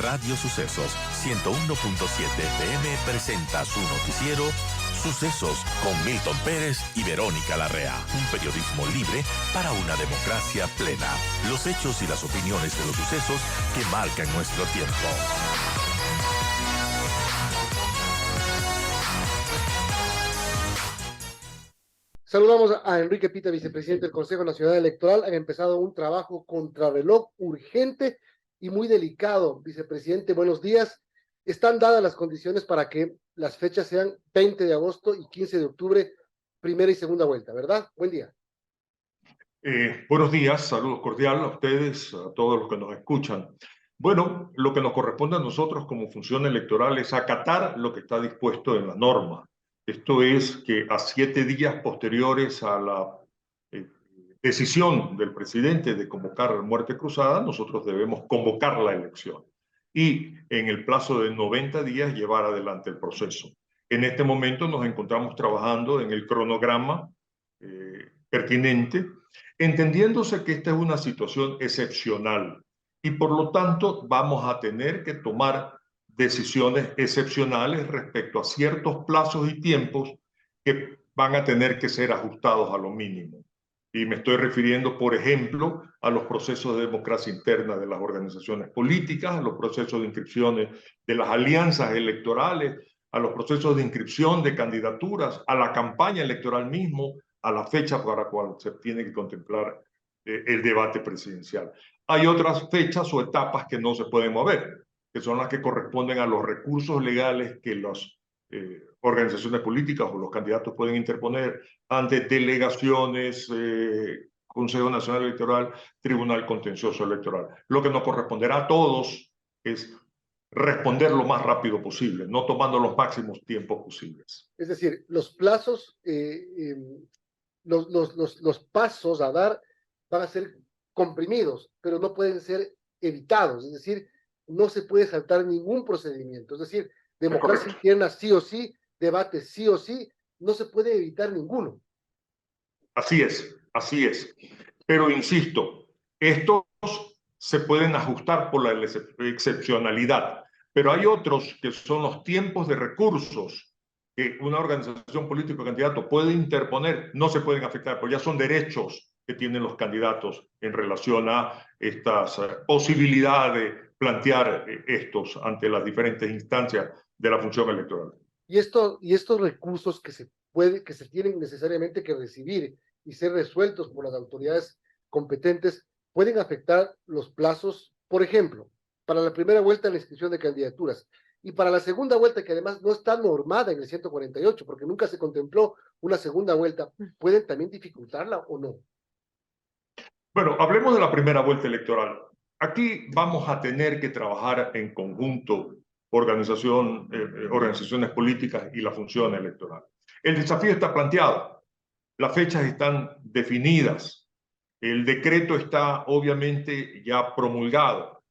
Radio Sucesos 101.7 FM presenta su noticiero Sucesos con Milton Pérez y Verónica Larrea. Un periodismo libre para una democracia plena. Los hechos y las opiniones de los sucesos que marcan nuestro tiempo. Saludamos a Enrique Pita, vicepresidente del Consejo Nacional Electoral. Han empezado un trabajo contrarreloj urgente y muy delicado. Vicepresidente, buenos días. Están dadas las condiciones para que las fechas sean 20 de agosto y 15 de octubre, primera y segunda vuelta, ¿verdad? Buen día. Buenos días, saludos cordiales a ustedes, a todos los que nos escuchan. Bueno, lo que nos corresponde a nosotros como función electoral es acatar lo que está dispuesto en la norma. Esto es que a 7 días posteriores a la decisión del presidente de convocar muerte cruzada, nosotros debemos convocar la elección y en el plazo de 90 días llevar adelante el proceso. En este momento nos encontramos trabajando en el cronograma pertinente, entendiéndose que esta es una situación excepcional y por lo tanto vamos a tener que tomar decisiones excepcionales respecto a ciertos plazos y tiempos que van a tener que ser ajustados a lo mínimo. Y me estoy refiriendo, por ejemplo, a los procesos de democracia interna de las organizaciones políticas, a los procesos de inscripciones de las alianzas electorales, a los procesos de inscripción de candidaturas, a la campaña electoral mismo, a la fecha para la cual se tiene que contemplar el debate presidencial. Hay otras fechas o etapas que no se pueden mover, que son las que corresponden a los recursos legales que las organizaciones políticas o los candidatos pueden interponer ante delegaciones, Consejo Nacional Electoral, Tribunal Contencioso Electoral. Lo que nos corresponderá a todos es responder lo más rápido posible, no tomando los máximos tiempos posibles. Es decir, los plazos, los pasos a dar van a ser comprimidos, pero no pueden ser evitados. Es decir, no se puede saltar ningún procedimiento. Es decir, democracia interna sí o sí, debate sí o sí, no se puede evitar ninguno. Así es, así es. Pero insisto, estos se pueden ajustar por la excepcionalidad, pero hay otros que son los tiempos de recursos que una organización política o candidato puede interponer, no se pueden afectar, porque ya son derechos que tienen los candidatos en relación a estas posibilidades de plantear estos ante las diferentes instancias de la función electoral. Y estos recursos que se tienen necesariamente que recibir y ser resueltos por las autoridades competentes pueden afectar los plazos, por ejemplo, para la primera vuelta de la inscripción de candidaturas y para la segunda vuelta, que además no está normada en el 148, porque nunca se contempló una segunda vuelta, ¿pueden también dificultarla o no? Bueno, hablemos de la primera vuelta electoral. Aquí vamos a tener que trabajar en conjunto organizaciones políticas y la función electoral. El desafío está planteado, las fechas están definidas, el decreto está obviamente ya promulgado.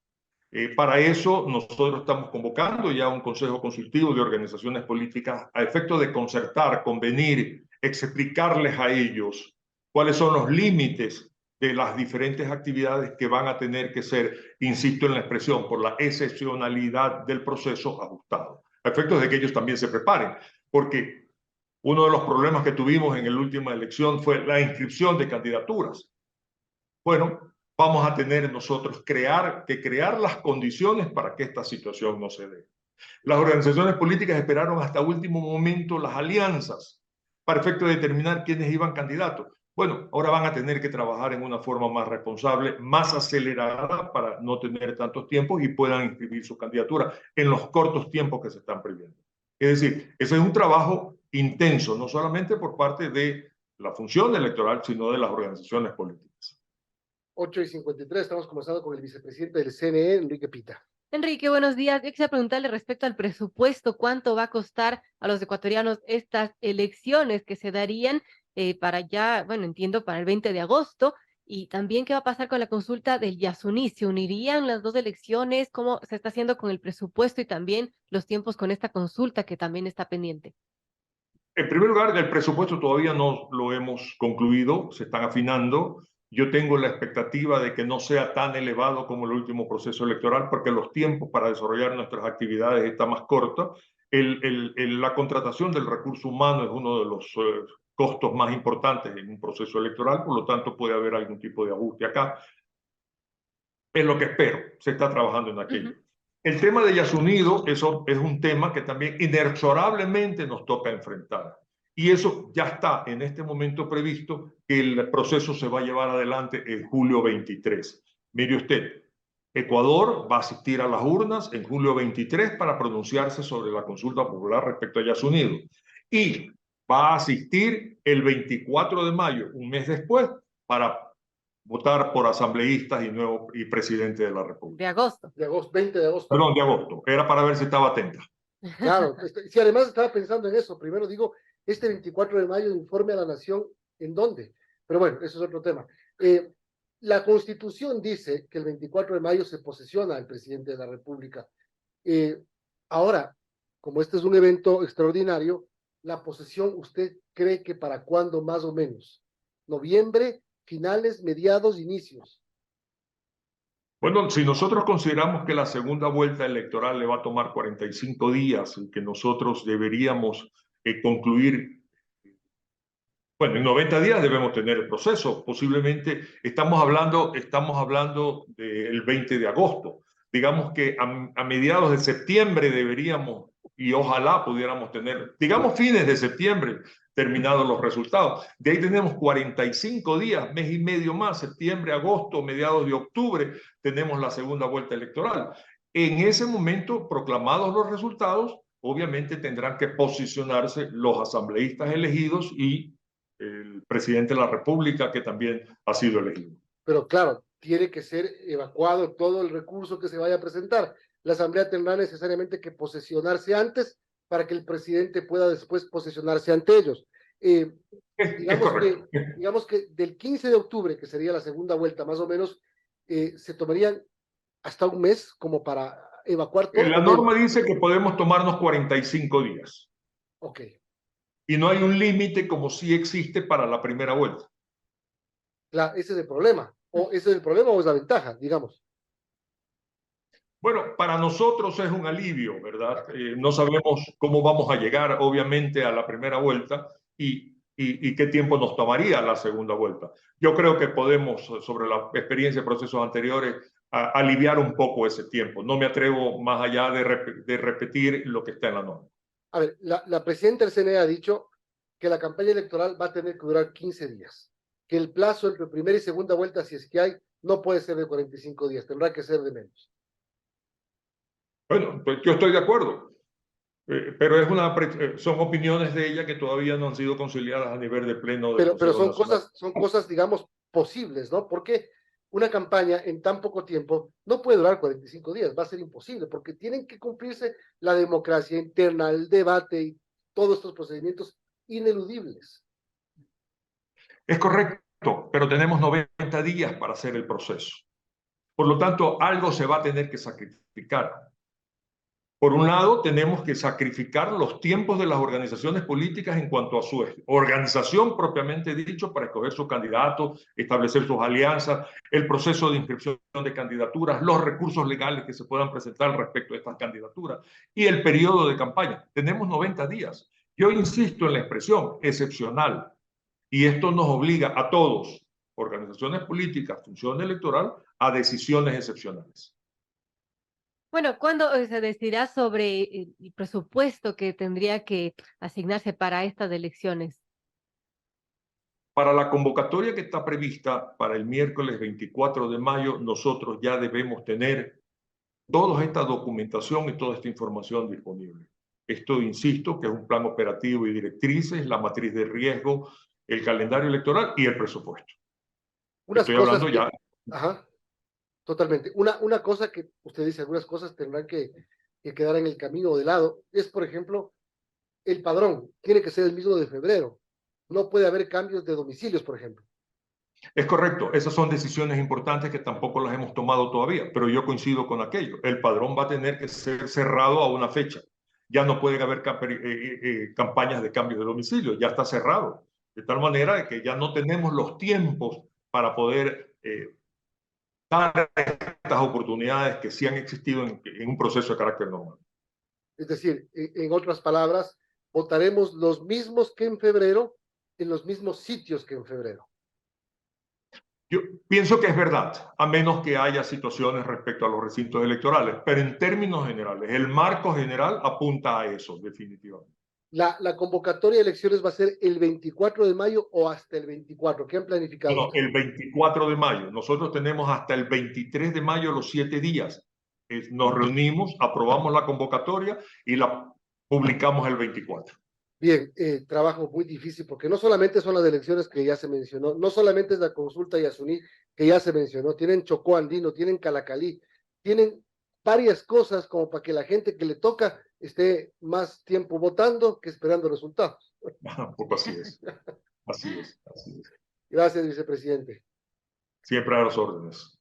Para eso nosotros estamos convocando ya un consejo consultivo de organizaciones políticas a efecto de concertar, convenir, explicarles a ellos cuáles son los límites de las diferentes actividades que van a tener que ser, insisto en la expresión, por la excepcionalidad del proceso ajustado, a efectos de que ellos también se preparen, porque uno de los problemas que tuvimos en la última elección fue la inscripción de candidaturas. Bueno, vamos a tener nosotros que crear las condiciones para que esta situación no se dé. Las organizaciones políticas esperaron hasta último momento las alianzas para efecto de determinar quiénes iban candidatos. Bueno, ahora van a tener que trabajar en una forma más responsable, más acelerada para no tener tantos tiempos y puedan inscribir su candidatura en los cortos tiempos que se están previendo. Es decir, ese es un trabajo intenso, no solamente por parte de la función electoral, sino de las organizaciones políticas. 8:53, estamos conversando con el vicepresidente del CNE, Enrique Pita. Enrique, buenos días. Yo quisiera preguntarle respecto al presupuesto, ¿cuánto va a costar a los ecuatorianos estas elecciones que se darían para ya, bueno, entiendo, para el 20 de agosto? Y también, ¿qué va a pasar con la consulta del Yasuní? ¿Se unirían las dos elecciones? ¿Cómo se está haciendo con el presupuesto y también los tiempos con esta consulta que también está pendiente? En primer lugar, el presupuesto todavía no lo hemos concluido, se están afinando. Yo tengo la expectativa de que no sea tan elevado como el último proceso electoral, porque los tiempos para desarrollar nuestras actividades están más cortos. La contratación del recurso humano es uno de los costos más importantes en un proceso electoral, por lo tanto puede haber algún tipo de ajuste acá. Es lo que espero, se está trabajando en aquello. El tema de Yasunido, eso es un tema que también inexorablemente nos toca enfrentar. Y eso ya está en este momento previsto, que el proceso se va a llevar adelante en julio 23. Mire usted, Ecuador va a asistir a las urnas en julio 23 para pronunciarse sobre la consulta popular respecto a Yasunido. Y va a asistir el 24 de mayo, un mes después, para votar por asambleístas y presidente de la República. De agosto. De agosto, 20 de agosto. Perdón, de agosto. Era para ver si estaba atenta. Claro, sí, además estaba pensando en eso. Primero digo, este 24 de mayo, informe a la nación, ¿en dónde? Pero bueno, eso es otro tema. La Constitución dice que el 24 de mayo se posesiona el presidente de la República. Ahora, como este es un evento extraordinario, la posesión, ¿usted cree que para cuándo más o menos? ¿Noviembre, finales, mediados, inicios? Bueno, si nosotros consideramos que la segunda vuelta electoral le va a tomar 45 días y que nosotros deberíamos concluir, bueno, en 90 días debemos tener el proceso. Posiblemente estamos hablando del 20 de agosto. Digamos que a mediados de septiembre deberíamos, y ojalá pudiéramos tener, digamos fines de septiembre, terminados los resultados. De ahí tenemos 45 días, mes y medio más, septiembre, agosto, mediados de octubre, tenemos la segunda vuelta electoral. En ese momento, proclamados los resultados, obviamente tendrán que posicionarse los asambleístas elegidos y el presidente de la República, que también ha sido elegido. Pero claro, tiene que ser evacuado todo el recurso que se vaya a presentar. La Asamblea tendrá necesariamente que posesionarse antes para que el presidente pueda después posesionarse ante ellos. Digamos que del 15 de octubre, que sería la segunda vuelta más o menos, se tomarían hasta un mes como para evacuar todo. La norma dice que podemos tomarnos 45 días. Ok. Y no hay un límite como sí existe para la primera vuelta. Claro, ese es el problema. O ese es el problema o es la ventaja, digamos. Bueno, para nosotros es un alivio, ¿verdad? No sabemos cómo vamos a llegar, obviamente, a la primera vuelta y qué tiempo nos tomaría la segunda vuelta. Yo creo que podemos, sobre la experiencia de procesos anteriores, aliviar un poco ese tiempo. No me atrevo más allá de repetir lo que está en la norma. A ver, la presidenta del CNE ha dicho que la campaña electoral va a tener que durar 15 días, que el plazo entre primera y segunda vuelta, si es que hay, no puede ser de 45 días, tendrá que ser de menos. Bueno, pues yo estoy de acuerdo, pero son opiniones de ella que todavía no han sido conciliadas a nivel de pleno del Pero Consejo Nacional. son cosas, digamos, posibles, ¿no? Porque una campaña en tan poco tiempo no puede durar 45 días, va a ser imposible, porque tienen que cumplirse la democracia interna, el debate y todos estos procedimientos ineludibles. Es correcto, pero tenemos 90 días para hacer el proceso. Por lo tanto, algo se va a tener que sacrificar. Por un lado, tenemos que sacrificar los tiempos de las organizaciones políticas en cuanto a su organización propiamente dicho, para escoger sus candidatos, establecer sus alianzas, el proceso de inscripción de candidaturas, los recursos legales que se puedan presentar respecto a estas candidaturas y el periodo de campaña. Tenemos 90 días. Yo insisto en la expresión excepcional, y esto nos obliga a todos, organizaciones políticas, función electoral, a decisiones excepcionales. Bueno, ¿cuándo se decidirá sobre el presupuesto que tendría que asignarse para estas elecciones? Para la convocatoria que está prevista para el miércoles 24 de mayo, nosotros ya debemos tener toda esta documentación y toda esta información disponible. Esto, insisto, que es un plan operativo y directrices, la matriz de riesgo, el calendario electoral y el presupuesto. Estoy hablando ya. Ajá, totalmente. Una cosa que usted dice, algunas cosas tendrán que quedar en el camino de lado, es, por ejemplo, el padrón. Tiene que ser el mismo de febrero. No puede haber cambios de domicilios, por ejemplo. Es correcto, esas son decisiones importantes que tampoco las hemos tomado todavía, pero yo coincido con aquello. El padrón va a tener que ser cerrado a una fecha. Ya no pueden haber campañas de cambio de domicilio, ya está cerrado. De tal manera que ya no tenemos los tiempos para poder dar estas oportunidades que sí han existido en un proceso de carácter normal. Es decir, en otras palabras, votaremos los mismos que en febrero, en los mismos sitios que en febrero. Yo pienso que es verdad, a menos que haya situaciones respecto a los recintos electorales, pero en términos generales, el marco general apunta a eso, definitivamente. La convocatoria de elecciones va a ser el 24 de mayo o hasta el 24. ¿Qué han planificado? No, el 24 de mayo. Nosotros tenemos hasta el 23 de mayo los 7 días. Nos reunimos, aprobamos la convocatoria y la publicamos el 24. Bien, trabajo muy difícil porque no solamente son las elecciones que ya se mencionó, no solamente es la consulta Yasuní que ya se mencionó, tienen Chocó Andino, tienen Calacalí, tienen varias cosas como para que la gente que le toca esté más tiempo votando que esperando resultados. Un poco así es. Así es. Así es. Gracias, vicepresidente. Siempre a las órdenes.